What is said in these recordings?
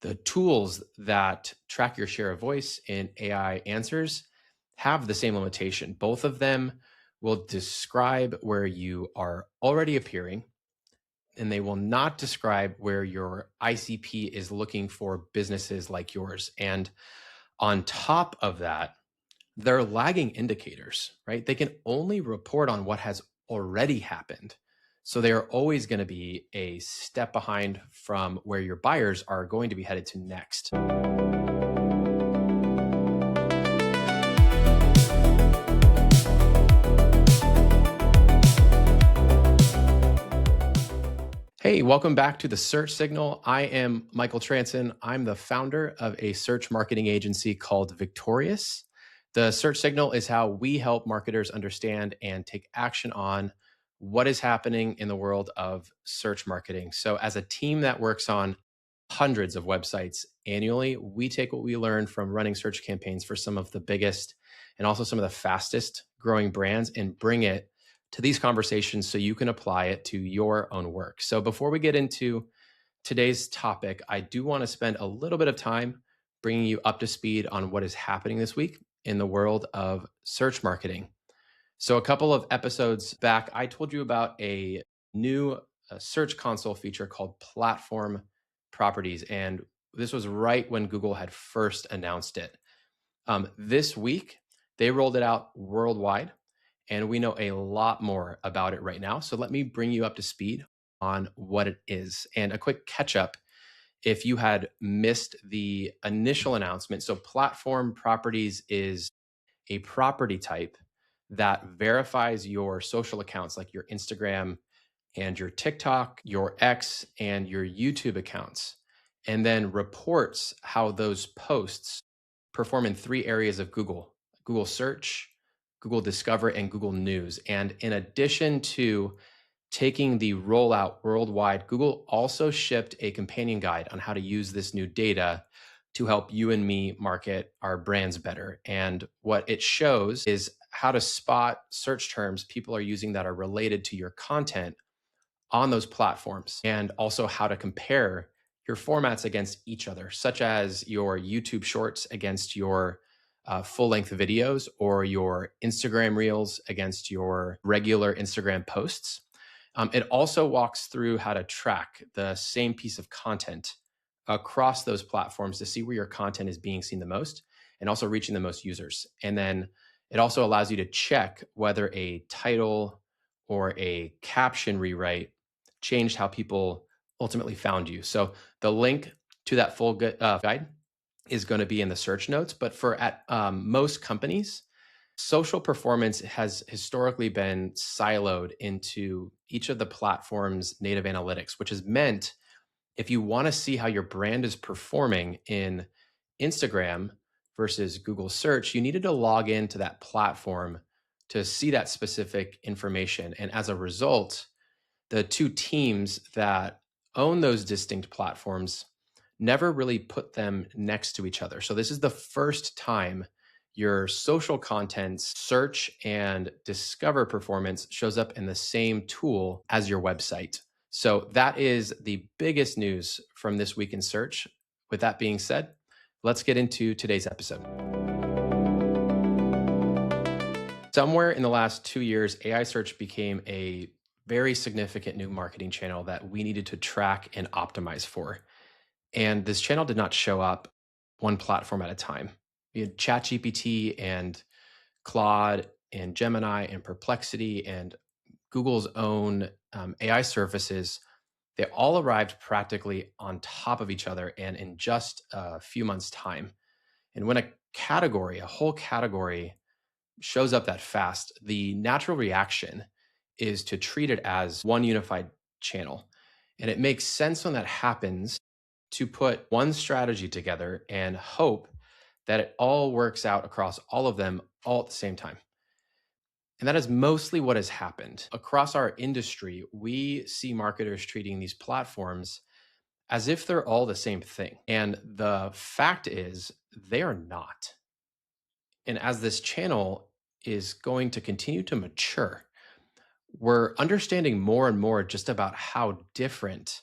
The tools that track your share of voice in AI answers have the same limitation. Both of them will describe where you are already appearing, and they will not describe where your ICP is looking for businesses like yours. And on top of that, they're lagging indicators, right? They can only report on what has already happened. So they are always going to be a step behind from where your buyers are going to be headed to next. Hey, welcome back to the Search Signal. I am Michael Transon. I'm the founder of a search marketing agency called Victorious. The Search Signal is how we help marketers understand and take action on what is happening in the world of search marketing. So as a team that works on hundreds of websites annually, we take what we learn from running search campaigns for some of the biggest and also some of the fastest growing brands and bring it to these conversations so you can apply it to your own work. So before we get into today's topic, I do want to spend a little bit of time bringing you up to speed on what is happening this week in the world of search marketing. So a couple of episodes back, I told you about a new search console feature called Platform Properties. And this was right when Google had first announced it. This week, they rolled it out worldwide, and we know a lot more about it right now. So let me bring you up to speed on what it is. And a quick catch up if you had missed the initial announcement. So Platform Properties is a property type that verifies your social accounts like your Instagram and your TikTok, your X, and your YouTube accounts, and then reports how those posts perform in three areas of Google Search, Google Discover, and Google News. And in addition to taking the rollout worldwide, Google also shipped a companion guide on how to use this new data to help you and me market our brands better. And what it shows is how to spot search terms people are using that are related to your content on those platforms, and also how to compare your formats against each other, such as your YouTube shorts against your full-length videos or your Instagram reels against your regular Instagram posts. It also walks through how to track the same piece of content across those platforms to see where your content is being seen the most and also reaching the most users. And then it also allows you to check whether a title or a caption rewrite changed how people ultimately found you. So the link to that full guide is going to be in the search notes. But for most companies, social performance has historically been siloed into each of the platform's native analytics, which has meant if you want to see how your brand is performing in Instagram versus Google search, you needed to log into that platform to see that specific information. And as a result, the two teams that own those distinct platforms never really put them next to each other. So this is the first time your social content's search and discover performance shows up in the same tool as your website. So that is the biggest news from this week in search. With that being said, let's get into today's episode. Somewhere in the last 2 years, AI search became a very significant new marketing channel that we needed to track and optimize for. And this channel did not show up one platform at a time. We had ChatGPT and Claude and Gemini and Perplexity and Google's own AI services. They all arrived practically on top of each other and in just a few months' time. And when a whole category shows up that fast, the natural reaction is to treat it as one unified channel. And it makes sense when that happens to put one strategy together and hope that it all works out across all of them all at the same time. And that is mostly what has happened. Across our industry, we see marketers treating these platforms as if they're all the same thing. And the fact is, they are not. And as this channel is going to continue to mature, we're understanding more and more just about how different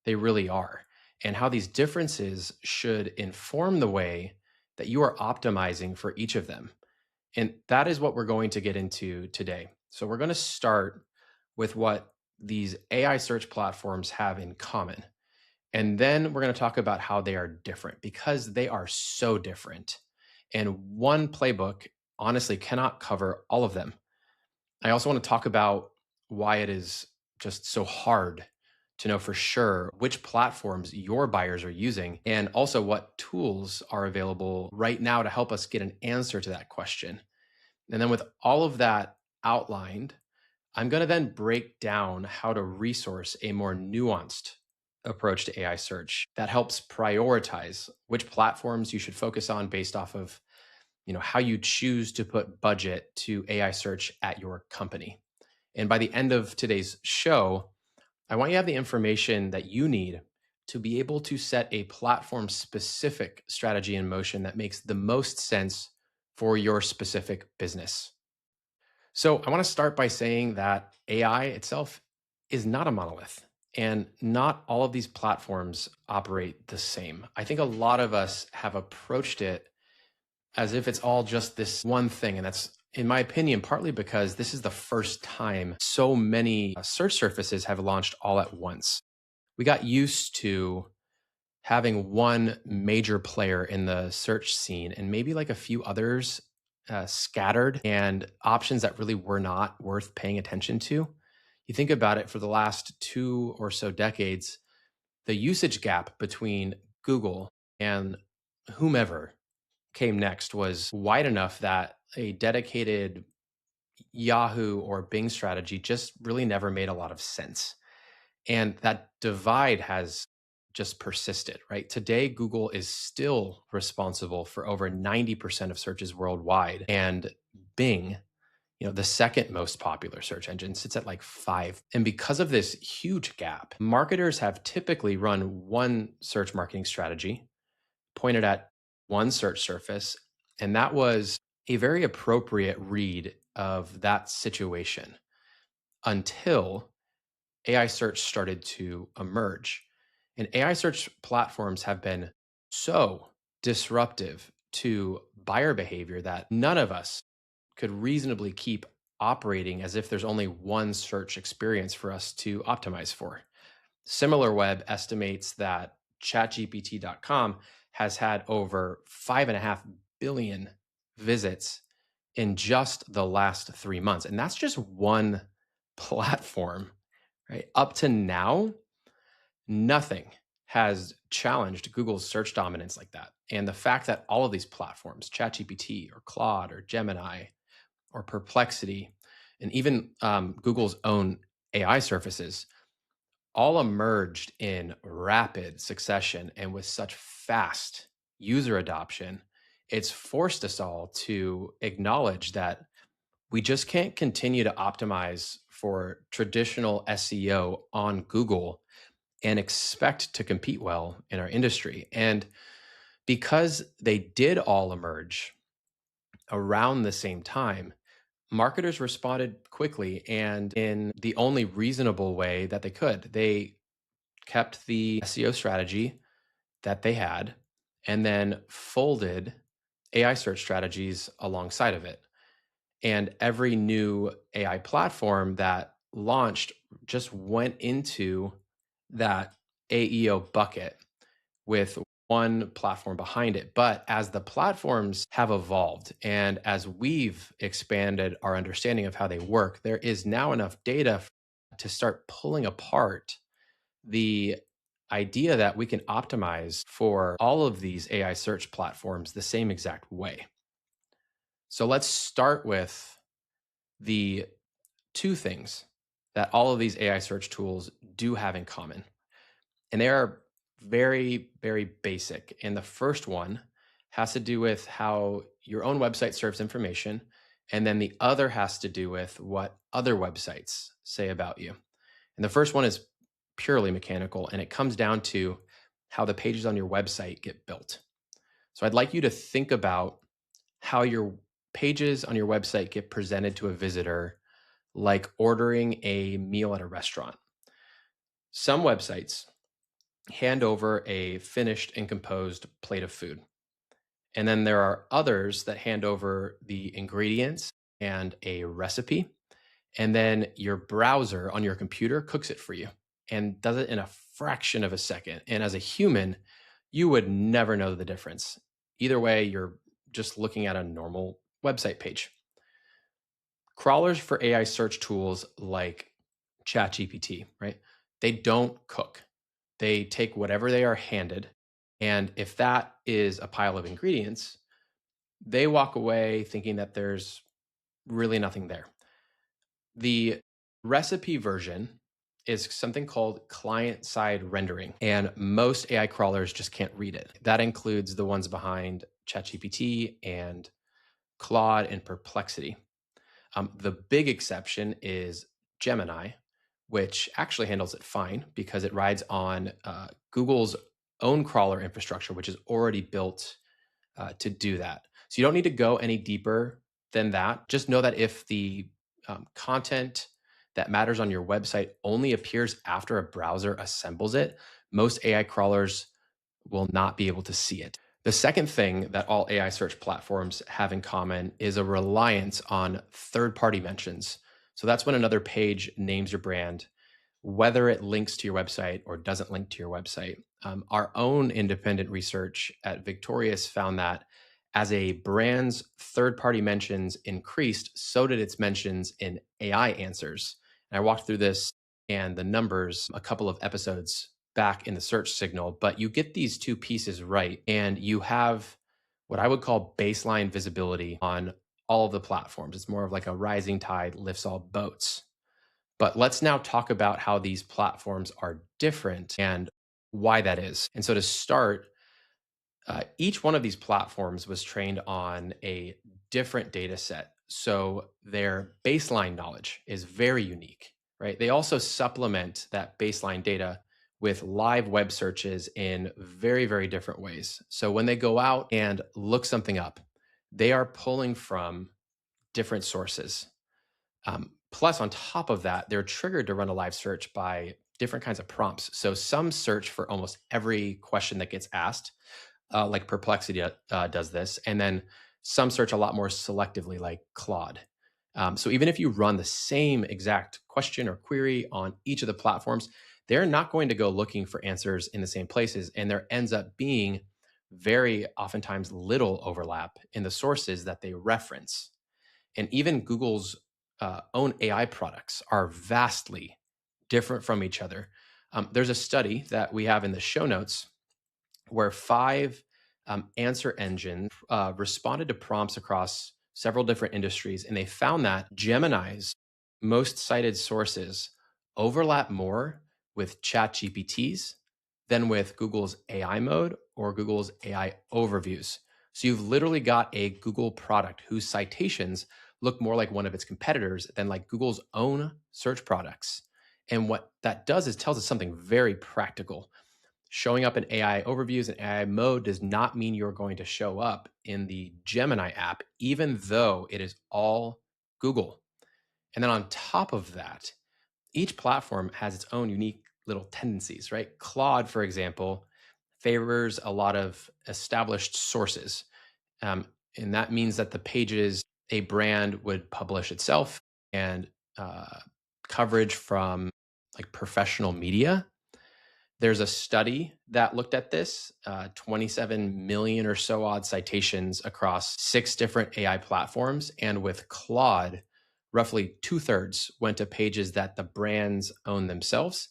they really are. and how these differences should inform the way that you are optimizing for each of them. And that is what we're going to get into today. So, we're going to start with what these AI search platforms have in common. And then we're going to talk about how they are different because they are so different. And one playbook honestly cannot cover all of them. I also want to talk about why it is just so hard to know for sure which platforms your buyers are using, and also what tools are available right now to help us get an answer to that question. And then, with all of that outlined, I'm going to then break down how to resource a more nuanced approach to AI search that helps prioritize which platforms you should focus on based off of how you choose to put budget to AI search at your company. And by the end of today's show, I want you to have the information that you need to be able to set a platform specific strategy in motion that makes the most sense for your specific business. So, I want to start by saying that AI itself is not a monolith, and not all of these platforms operate the same. I think a lot of us have approached it as if it's all just this one thing. And that's, in my opinion, partly because this is the first time so many search surfaces have launched all at once. We got used to having one major player in the search scene and maybe like a few others scattered, and options that really were not worth paying attention to. You think about it, for the last 2 or so decades, the usage gap between Google and whomever came next was wide enough that a dedicated Yahoo or Bing strategy just really never made a lot of sense. And that divide has just persisted, right? Today, Google is still responsible for over 90% of searches worldwide. And Bing, the second most popular search engine, sits at like 5. And because of this huge gap, marketers have typically run one search marketing strategy pointed at one search surface. And that was a very appropriate read of that situation until AI search started to emerge. And AI search platforms have been so disruptive to buyer behavior that none of us could reasonably keep operating as if there's only one search experience for us to optimize for. SimilarWeb estimates that ChatGPT.com has had over 5.5 billion visits in just the last 3 months. And that's just one platform, right? Up to now, nothing has challenged Google's search dominance like that. And the fact that all of these platforms, ChatGPT or Claude or Gemini or Perplexity, and even Google's own AI surfaces, all emerged in rapid succession and with such fast user adoption, it's forced us all to acknowledge that we just can't continue to optimize for traditional SEO on Google and expect to compete well in our industry. And because they did all emerge around the same time, marketers responded quickly and in the only reasonable way that they could. They kept the SEO strategy that they had and then folded AI search strategies alongside of it. And every new AI platform that launched just went into that AEO bucket with one platform behind it. But as the platforms have evolved and as we've expanded our understanding of how they work, there is now enough data to start pulling apart the idea that we can optimize for all of these AI search platforms the same exact way. So let's start with the two things that all of these AI search tools do have in common. And they are very, very basic. And the first one has to do with how your own website serves information. And then the other has to do with what other websites say about you. And the first one is purely mechanical, and it comes down to how the pages on your website get built. So I'd like you to think about how your pages on your website get presented to a visitor, like ordering a meal at a restaurant. Some websites hand over a finished and composed plate of food. And then there are others that hand over the ingredients and a recipe. And then your browser on your computer cooks it for you and does it in a fraction of a second. And as a human, you would never know the difference. Either way, you're just looking at a normal website page. Crawlers for AI search tools like ChatGPT, right? They don't cook. They take whatever they are handed. And if that is a pile of ingredients, they walk away thinking that there's really nothing there. The recipe version is something called client side rendering, and most AI crawlers just can't read it. That includes the ones behind ChatGPT and Claude and Perplexity. The big exception is Gemini, which actually handles it fine because it rides on Google's own crawler infrastructure, which is already built to do that. So you don't need to go any deeper than that. Just know that if the content that matters on your website only appears after a browser assembles it, most AI crawlers will not be able to see it. The second thing that all AI search platforms have in common is a reliance on third-party mentions. So that's when another page names your brand, whether it links to your website or doesn't link to your website. Our own independent research at Victorious found that as a brand's third-party mentions increased, so did its mentions in AI answers. And I walked through this and the numbers a couple of episodes back in the search signal, but you get these two pieces right, and you have what I would call baseline visibility on all of the platforms. It's more of like a rising tide lifts all boats. But let's now talk about how these platforms are different and why that is. And so to start, each one of these platforms was trained on a different data set. So their baseline knowledge is very unique, right? They also supplement that baseline data with live web searches in very, very different ways. So when they go out and look something up, they are pulling from different sources. Plus, on top of that, they're triggered to run a live search by different kinds of prompts. So some search for almost every question that gets asked, like Perplexity does this, and then some search a lot more selectively, like Claude. So even if you run the same exact question or query on each of the platforms, they're not going to go looking for answers in the same places, and there ends up being very oftentimes little overlap in the sources that they reference. And even Google's own AI products are vastly different from each other. There's a study that we have in the show notes where five answer engines responded to prompts across several different industries, and they found that Gemini's most cited sources overlap more with ChatGPT's than with Google's AI mode or Google's AI overviews. So you've literally got a Google product whose citations look more like one of its competitors than like Google's own search products. And what that does is tells us something very practical. Showing up in AI overviews and AI mode does not mean you're going to show up in the Gemini app, even though it is all Google. And then on top of that, each platform has its own unique little tendencies, right? Claude, for example, favors a lot of established sources. And that means that the pages a brand would publish itself and coverage from like professional media. There's a study that looked at this 27 million or so odd citations across 6 different AI platforms. And with Claude, roughly 2/3 went to pages that the brands own themselves.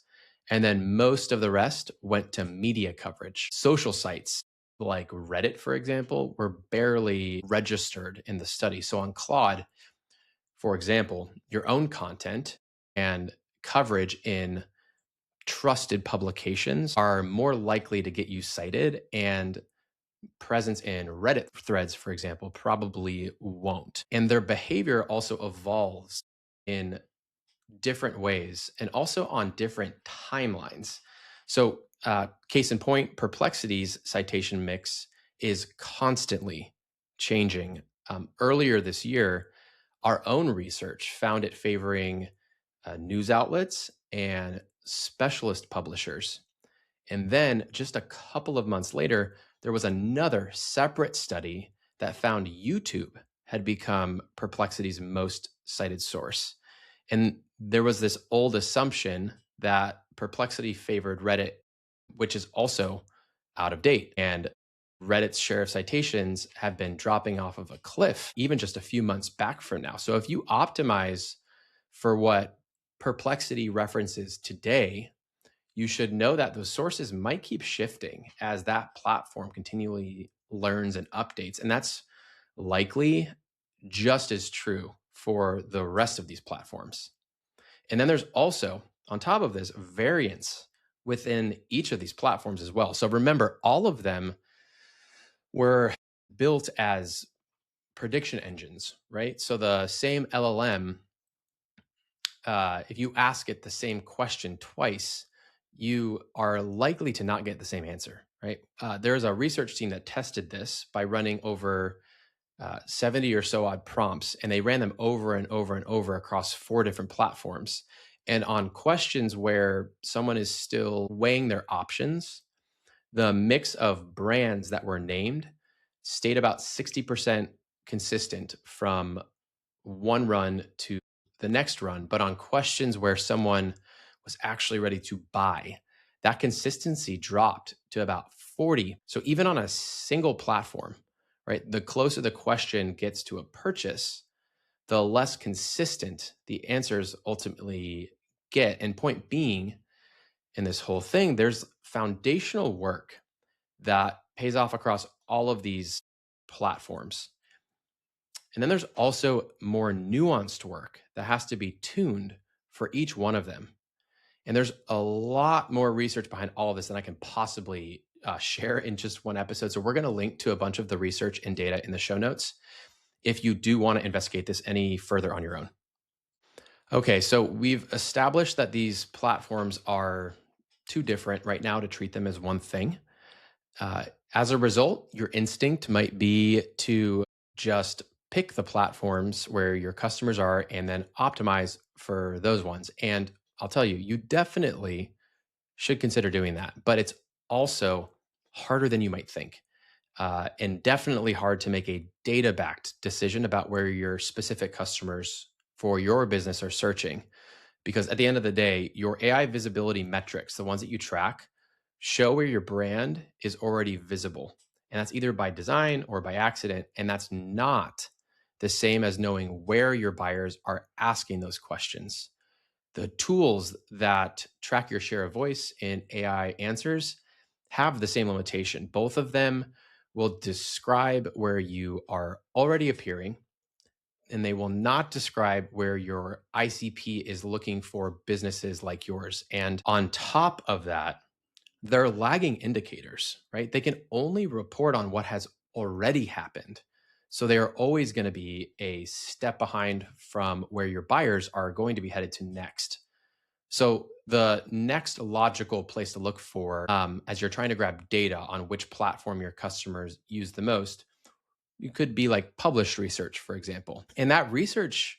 And then most of the rest went to media coverage. Social sites like Reddit, for example, were barely registered in the study. So on Claude, for example, your own content and coverage in trusted publications are more likely to get you cited, and presence in Reddit threads, for example, probably won't. And their behavior also evolves in different ways and also on different timelines. So, case in point, Perplexity's citation mix is constantly changing. Earlier this year, our own research found it favoring news outlets and specialist publishers. And then just a couple of months later, there was another separate study that found YouTube had become Perplexity's most cited source. And there was this old assumption that Perplexity favored Reddit, which is also out of date. And Reddit's share of citations have been dropping off of a cliff, even just a few months back from now. So if you optimize for what Perplexity references today, you should know that those sources might keep shifting as that platform continually learns and updates. And that's likely just as true for the rest of these platforms. And then there's also, on top of this, variance within each of these platforms as well. So remember, all of them were built as prediction engines, right? So the same LLM, if you ask it the same question twice, you are likely to not get the same answer, right? There's a research team that tested this by running over 70 or so odd prompts, and they ran them over and over and over across 4 different platforms. And on questions where someone is still weighing their options, the mix of brands that were named stayed about 60% consistent from one run to the next run. But on questions where someone was actually ready to buy, that consistency dropped to about 40. So even on a single platform, right, the closer the question gets to a purchase, the less consistent the answers ultimately get. And point being, in this whole thing, there's foundational work that pays off across all of these platforms. And then there's also more nuanced work that has to be tuned for each one of them. And there's a lot more research behind all of this than I can possibly share in just one episode. So we're going to link to a bunch of the research and data in the show notes if you do want to investigate this any further on your own. Okay, so we've established that these platforms are too different right now to treat them as one thing. As a result, your instinct might be to just pick the platforms where your customers are and then optimize for those ones. And I'll tell you, you definitely should consider doing that, but it's also harder than you might think. And definitely hard to make a data backed decision about where your specific customers for your business are searching. Because at the end of the day, your AI visibility metrics, the ones that you track, show where your brand is already visible. And that's either by design or by accident. And that's not the same as knowing where your buyers are asking those questions. The tools that track your share of voice in AI answers have the same limitation. Both of them will describe where you are already appearing, and they will not describe where your ICP is looking for businesses like yours. And on top of that, they're lagging indicators, right? They can only report on what has already happened. So they are always going to be a step behind from where your buyers are going to be headed to next. So the next logical place to look for as you're trying to grab data on which platform your customers use the most, you could be like published research, for example. And that research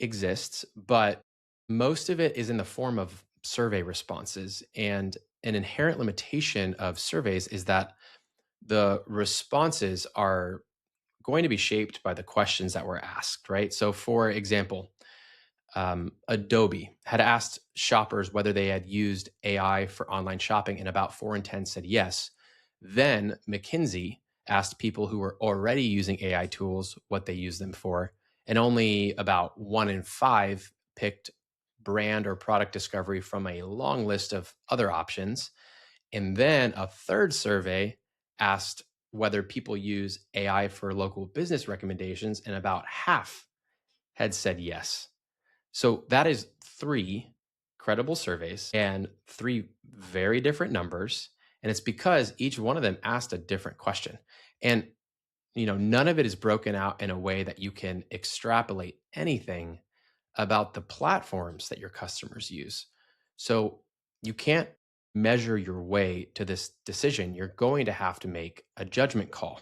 exists, but most of it is in the form of survey responses. And an inherent limitation of surveys is that the responses are going to be shaped by the questions that were asked, right? So, for example, Adobe had asked shoppers whether they had used AI for online shopping, and about 4 in 10 said yes. Then McKinsey asked people who were already using AI tools what they use them for, and only about 1 in 5 picked brand or product discovery from a long list of other options. And then a third survey asked whether people use AI for local business recommendations, and about half had said yes. So that is 3 credible surveys and 3 very different numbers. And it's because each one of them asked a different question. And none of it is broken out in a way that you can extrapolate anything about the platforms that your customers use. So you can't measure your way to this decision. You're going to have to make a judgment call.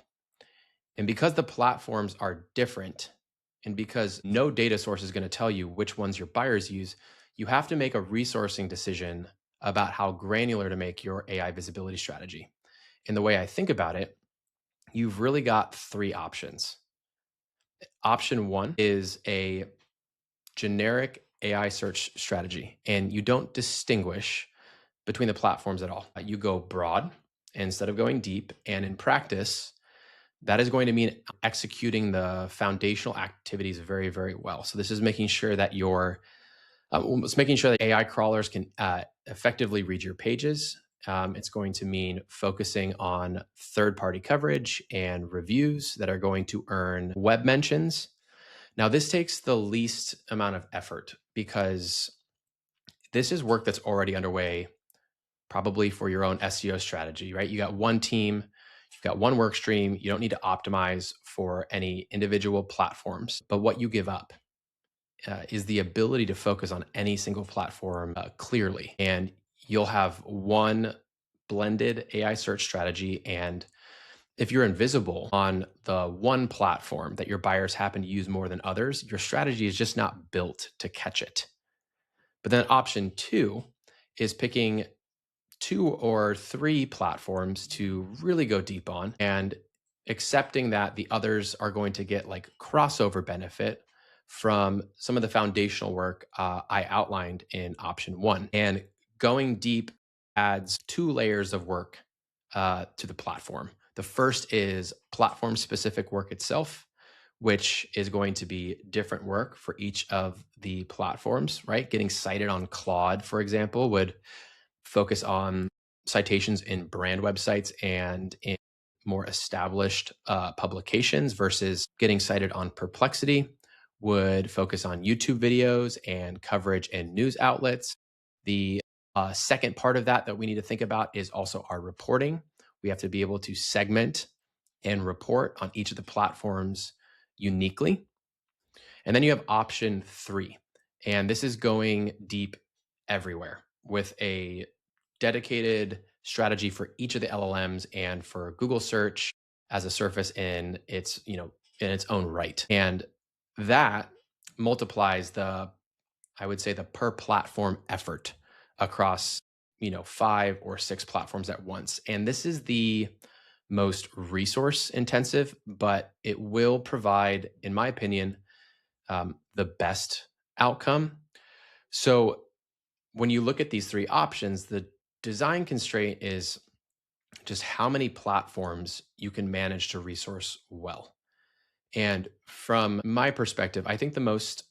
And because the platforms are different, and because no data source is going to tell you which ones your buyers use, you have to make a resourcing decision about how granular to make your AI visibility strategy. And the way I think about it, you've really got three options. Option one is a generic AI search strategy, and you don't distinguish between the platforms at all. You go broad instead of going deep. And in practice, that is going to mean executing the foundational activities very, very well. So this is making sure that it's making sure that AI crawlers can effectively read your pages. It's going to mean focusing on third-party coverage and reviews that are going to earn web mentions. Now, this takes the least amount of effort because this is work that's already underway, probably for your own SEO strategy, right? You got one team, you've got one work stream. You don't need to optimize for any individual platforms. But what you give up is the ability to focus on any single platform clearly. And you'll have one blended AI search strategy. And if you're invisible on the one platform that your buyers happen to use more than others, your strategy is just not built to catch it. But then option two is picking two or three platforms to really go deep on and accepting that the others are going to get like crossover benefit from some of the foundational work I outlined in option one. And going deep adds two layers of work to the platform. The first is platform specific work itself, which is going to be different work for each of the platforms, right? Getting cited on Claude, for example, would focus on citations in brand websites and in more established publications versus getting cited on Perplexity would focus on YouTube videos and coverage in news outlets. The second part of that we need to think about is also our reporting. We have to be able to segment and report on each of the platforms uniquely. And then you have option three, and this is going deep everywhere with a dedicated strategy for each of the LLMs and for Google search as a surface in its, in its own right. And that multiplies I would say the per platform effort across, 5 or 6 platforms at once. And this is the most resource intensive, but it will provide, in my opinion, the best outcome. So when you look at these three options, the design constraint is just how many platforms you can manage to resource well. And from my perspective, I think most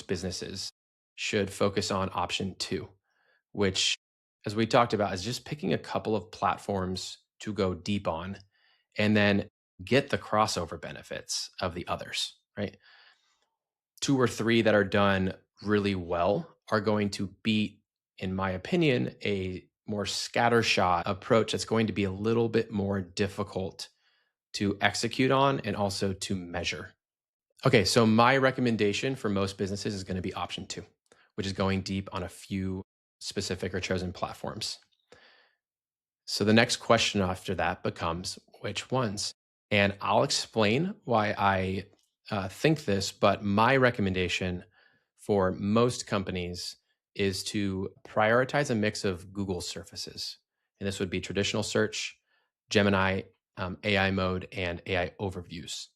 businesses should focus on option two, which, as we talked about, is just picking a couple of platforms to go deep on and then get the crossover benefits of the others, right? Two or three that are done really well are going to beat, in my opinion, a more scattershot approach that's going to be a little bit more difficult to execute on and also to measure. Okay, so my recommendation for most businesses is going to be option two, which is going deep on a few specific or chosen platforms. So the next question after that becomes which ones? And I'll explain why I think this, but my recommendation for most companies is to prioritize a mix of Google surfaces. And this would be traditional search, Gemini, AI mode, and AI overviews.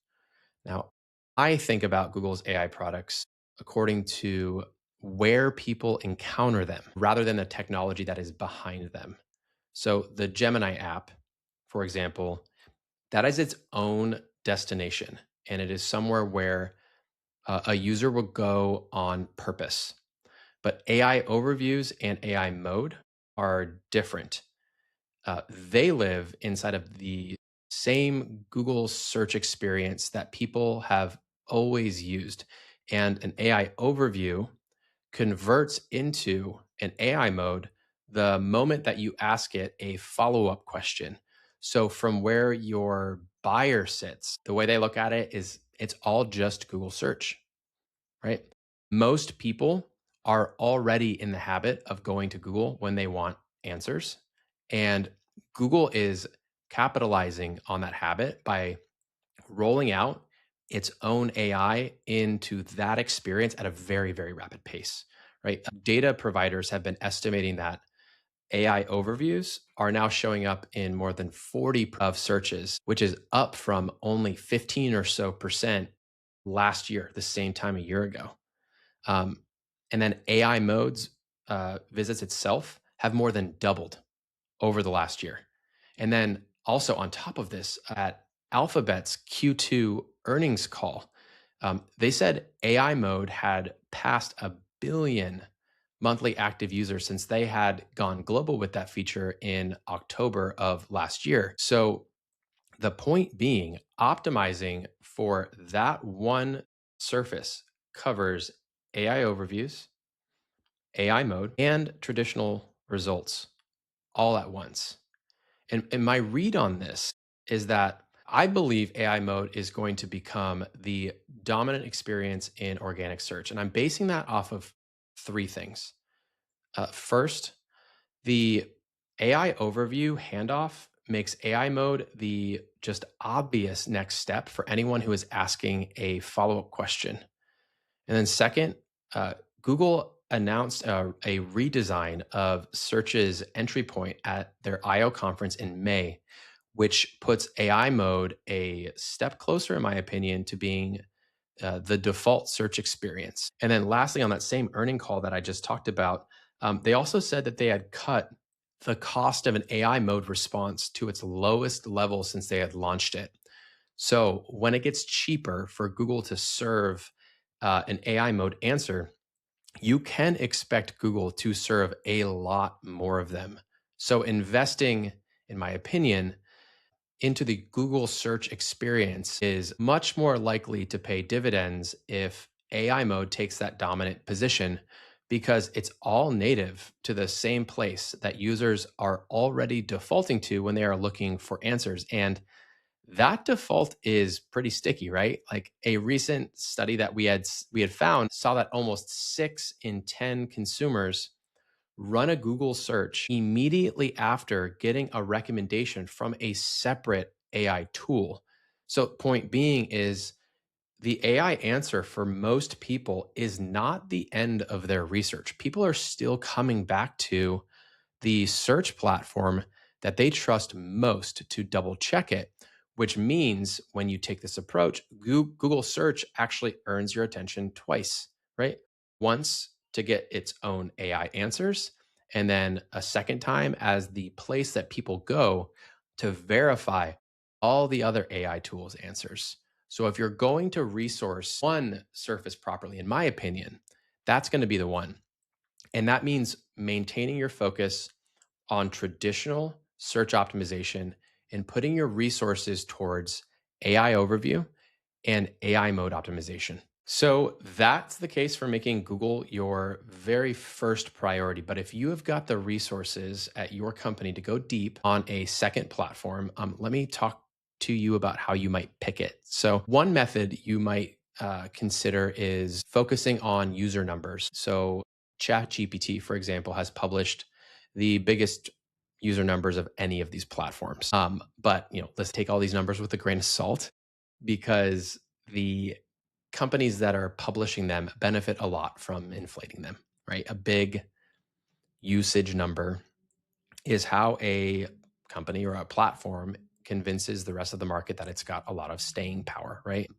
Now, I think about Google's AI products according to where people encounter them rather than the technology that is behind them. So the Gemini app, for example, that is its own destination, and it is somewhere where a user will go on purpose. But AI overviews and AI mode are different. They live inside of the same Google search experience that people have always used. And an AI overview converts into an AI mode the moment that you ask it a follow up question. So, from where your buyer sits, the way they look at it is it's all just Google search, right? Most people are already in the habit of going to Google when they want answers. And Google is capitalizing on that habit by rolling out its own AI into that experience at a very, very rapid pace, right? Data providers have been estimating that AI overviews are now showing up in more than 40 of searches, which is up from only 15 or so percent last year, the same time a year ago. Um, and then AI modes visits itself have more than doubled over the last year. And then also on top of this, at Alphabet's Q2 earnings call, they said AI mode had passed a billion monthly active users since they had gone global with that feature in October of last year. So the point being, optimizing for that one surface covers AI overviews, AI mode, and traditional results all at once. And my read on this is that I believe AI mode is going to become the dominant experience in organic search. And I'm basing that off of three things. First, the AI overview handoff makes AI mode the just obvious next step for anyone who is asking a follow up question. And then, second, Google announced a redesign of search's entry point at their I/O conference in May, which puts AI mode a step closer, in my opinion, to being the default search experience. And then, lastly, on that same earning call that I just talked about, they also said that they had cut the cost of an AI mode response to its lowest level since they had launched it. So, when it gets cheaper for Google to serve an AI mode answer, you can expect Google to serve a lot more of them. So, investing, in my opinion, into the Google search experience is much more likely to pay dividends if AI mode takes that dominant position because it's all native to the same place that users are already defaulting to when they are looking for answers. And that default is pretty sticky, right? Like a recent study that we had found saw that almost 6 in 10 consumers run a Google search immediately after getting a recommendation from a separate AI tool. So point being is the AI answer for most people is not the end of their research. People are still coming back to the search platform that they trust most to double check it, which means when you take this approach, Google search actually earns your attention twice, right? Once to get its own AI answers, and then a second time as the place that people go to verify all the other AI tools' answers. So if you're going to resource one surface properly, in my opinion, that's going to be the one. And that means maintaining your focus on traditional search optimization and putting your resources towards AI overview and AI mode optimization. So that's the case for making Google your very first priority. But if you have got the resources at your company to go deep on a second platform, let me talk to you about how you might pick it. So, one method you might consider is focusing on user numbers. So, ChatGPT, for example, has published the biggest user numbers of any of these platforms. But let's take all these numbers with a grain of salt because the companies that are publishing them benefit a lot from inflating them, right? A big usage number is how a company or a platform convinces the rest of the market that it's got a lot of staying power, right?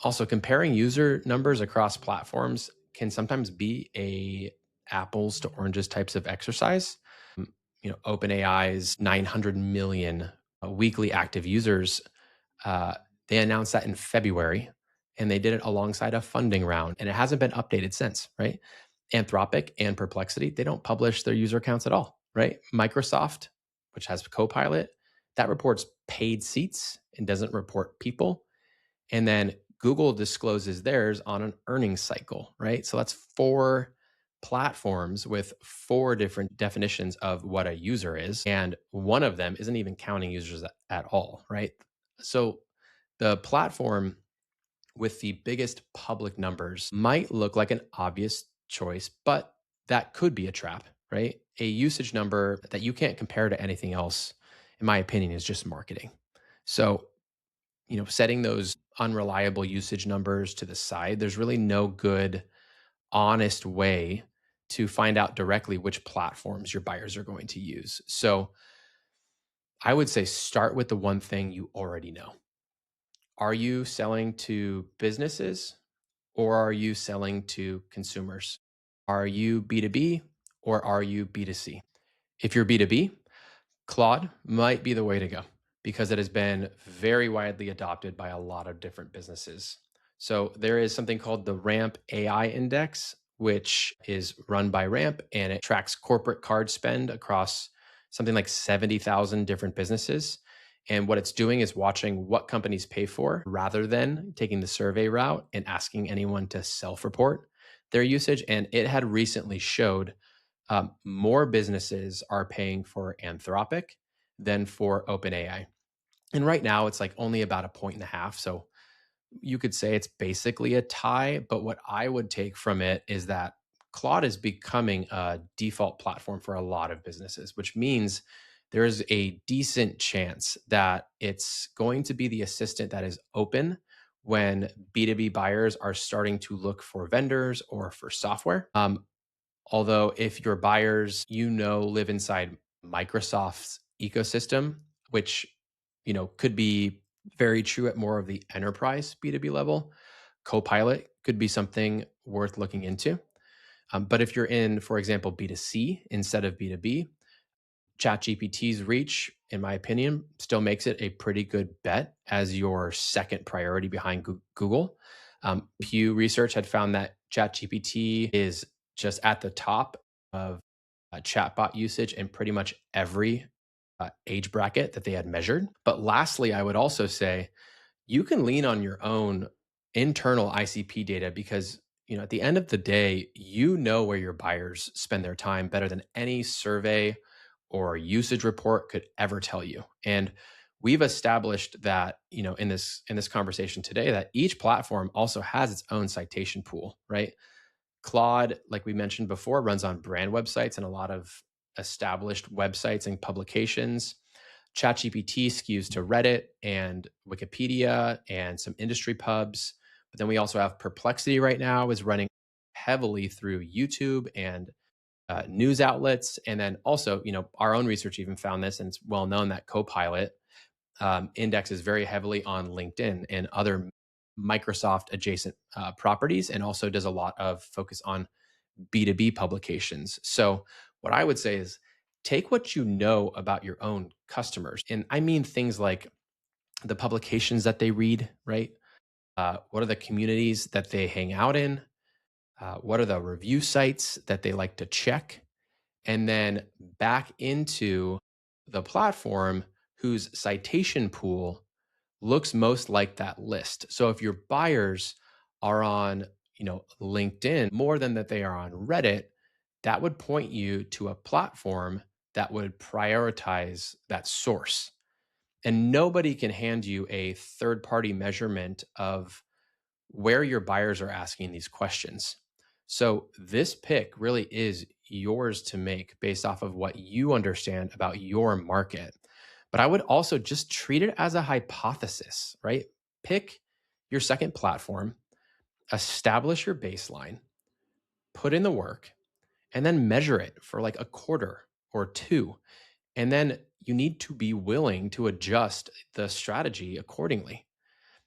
Also, comparing user numbers across platforms can sometimes be a apples to oranges types of exercise. OpenAI's 900 million weekly active users, uh, they announced that in February, and they did it alongside a funding round, and it hasn't been updated since, right? Anthropic and Perplexity, they don't publish their user accounts at all, right? Microsoft, which has Copilot, that reports paid seats and doesn't report people. And then Google discloses theirs on an earnings cycle, right? So that's 4 platforms with 4 different definitions of what a user is. And one of them isn't even counting users at all, right? So the platform with the biggest public numbers might look like an obvious choice, but that could be a trap, right? A usage number that you can't compare to anything else, in my opinion, is just marketing. So setting those unreliable usage numbers to the side, there's really no good, honest way to find out directly which platforms your buyers are going to use. So I would say start with the one thing you already know. Are you selling to businesses or are you selling to consumers? Are you B2B or are you B2C? If you're B2B, Claude might be the way to go because it has been very widely adopted by a lot of different businesses. So there is something called the Ramp AI Index, which is run by Ramp and it tracks corporate card spend across something like 70,000 different businesses. And what it's doing is watching what companies pay for rather than taking the survey route and asking anyone to self report their usage. And it had recently showed more businesses are paying for Anthropic than for OpenAI. And right now it's like only about a point and a half. So you could say it's basically a tie. But what I would take from it is that Claude is becoming a default platform for a lot of businesses, which means there is a decent chance that it's going to be the assistant that is open when B2B buyers are starting to look for vendors or for software. Although if your buyers, live inside Microsoft's ecosystem, which, could be very true at more of the enterprise B2B level, Copilot could be something worth looking into. But if you're in, for example, B2C instead of B2B, ChatGPT's reach, in my opinion, still makes it a pretty good bet as your second priority behind Google. Pew Research had found that ChatGPT is just at the top of chatbot usage in pretty much every age bracket that they had measured. But lastly, I would also say you can lean on your own internal ICP data because at the end of the day, where your buyers spend their time better than any survey or usage report could ever tell you. And we've established that in this conversation today that each platform also has its own citation pool, right? Claude, like we mentioned before, runs on brand websites and a lot of established websites and publications. ChatGPT skews to Reddit and Wikipedia and some industry pubs. But then we also have Perplexity right now is running heavily through YouTube and news outlets. And then also, our own research even found this, and it's well known that Copilot indexes very heavily on LinkedIn and other Microsoft adjacent properties, and also does a lot of focus on B2B publications. So, what I would say is take what you know about your own customers. And I mean things like the publications that they read, right? What are the communities that they hang out in? What are the review sites that they like to check? And then back into the platform whose citation pool looks most like that list. So if your buyers are on, LinkedIn more than that they are on Reddit, that would point you to a platform that would prioritize that source. And nobody can hand you a third-party measurement of where your buyers are asking these questions. So this pick really is yours to make based off of what you understand about your market. But I would also just treat it as a hypothesis, right? Pick your second platform, establish your baseline, put in the work, and then measure it for like a quarter or two. And then you need to be willing to adjust the strategy accordingly.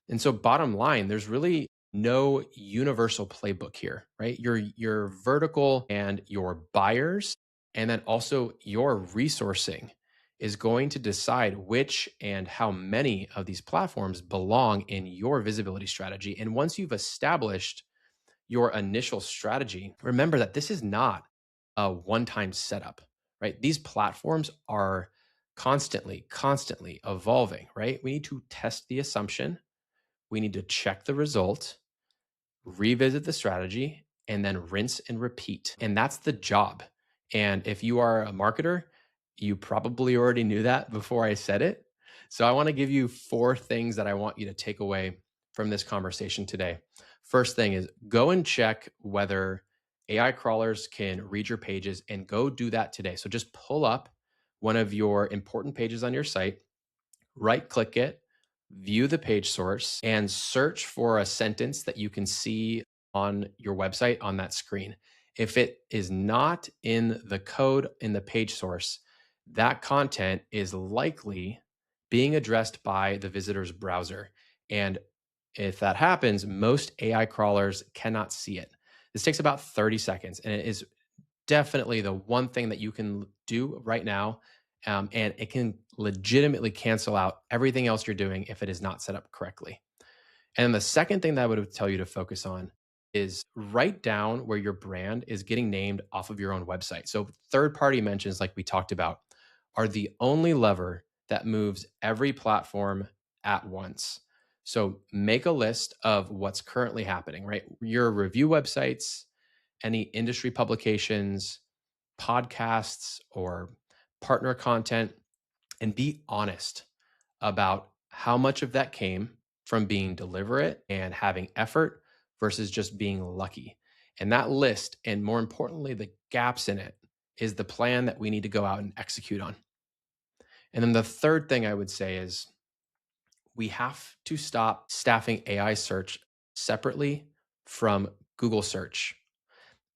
And so bottom line, there's really no universal playbook here, right? Your vertical and your buyers, and then also your resourcing is going to decide which and how many of these platforms belong in your visibility strategy. And once you've established your initial strategy, remember that this is not a one-time setup, right? These platforms are constantly evolving, right? We need to test the assumption, we need to check the result, revisit the strategy, and then rinse and repeat. And that's the job. And if you are a marketer, you probably already knew that before I said it. So I want to give you 4 things that I want you to take away from this conversation today. First thing is go and check whether AI crawlers can read your pages, and go do that today. So just pull up one of your important pages on your site, right click it, view the page source, and search for a sentence that you can see on your website on that screen. If it is not in the code in the page source, that content is likely being addressed by the visitor's browser. And if that happens, most AI crawlers cannot see it. This takes about 30 seconds, and it is definitely the one thing that you can do right now. And it can legitimately cancel out everything else you're doing if it is not set up correctly. And then the second thing that I would tell you to focus on is write down where your brand is getting named off of your own website. So, third party mentions, like we talked about, are the only lever that moves every platform at once. So, make a list of what's currently happening, right? Your review websites, any industry publications, podcasts, or partner content, and be honest about how much of that came from being deliberate and having effort versus just being lucky. And that list, and more importantly, the gaps in it, is the plan that we need to go out and execute on. And then the third thing I would say is we have to stop staffing AI search separately from Google search.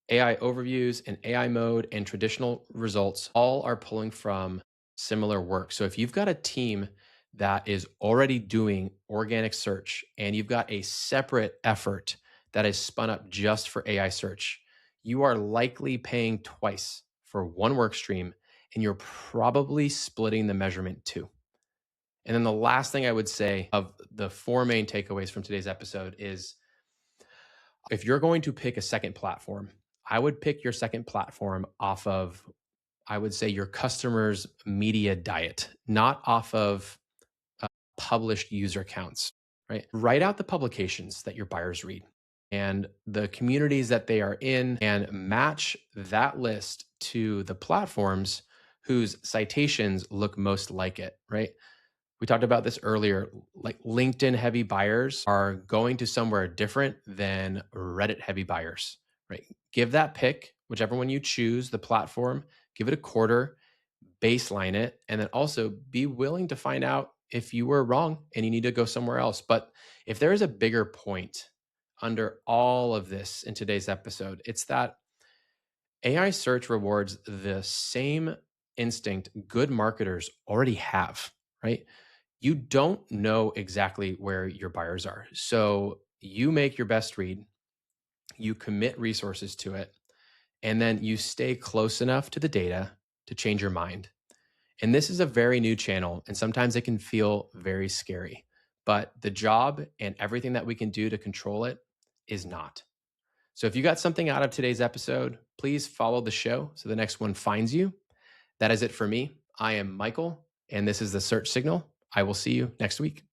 AI overviews and AI mode and traditional results all are pulling from similar work. So if you've got a team that is already doing organic search and you've got a separate effort that is spun up just for AI search, you are likely paying twice for one work stream and you're probably splitting the measurement too. And then the last thing I would say of the four main takeaways from today's episode is if you're going to pick a second platform, I would pick your second platform off of, I would say, your customer's media diet, not off of published user counts, right? Write out the publications that your buyers read and the communities that they are in and match that list to the platforms whose citations look most like it, right? We talked about this earlier. Like LinkedIn heavy buyers are going to somewhere different than Reddit heavy buyers, right? Give that pick, whichever one you choose, the platform, give it a quarter, baseline it, and then also be willing to find out if you were wrong and you need to go somewhere else. But if there is a bigger point under all of this in today's episode, it's that AI search rewards the same instinct good marketers already have, right? You don't know exactly where your buyers are. So you make your best read, you commit resources to it, and then you stay close enough to the data to change your mind. And this is a very new channel, and sometimes it can feel very scary. But the job and everything that we can do to control it is not. So if you got something out of today's episode, please follow the show so the next one finds you. That is it for me. I am Michael, and this is the Search Signal. I will see you next week.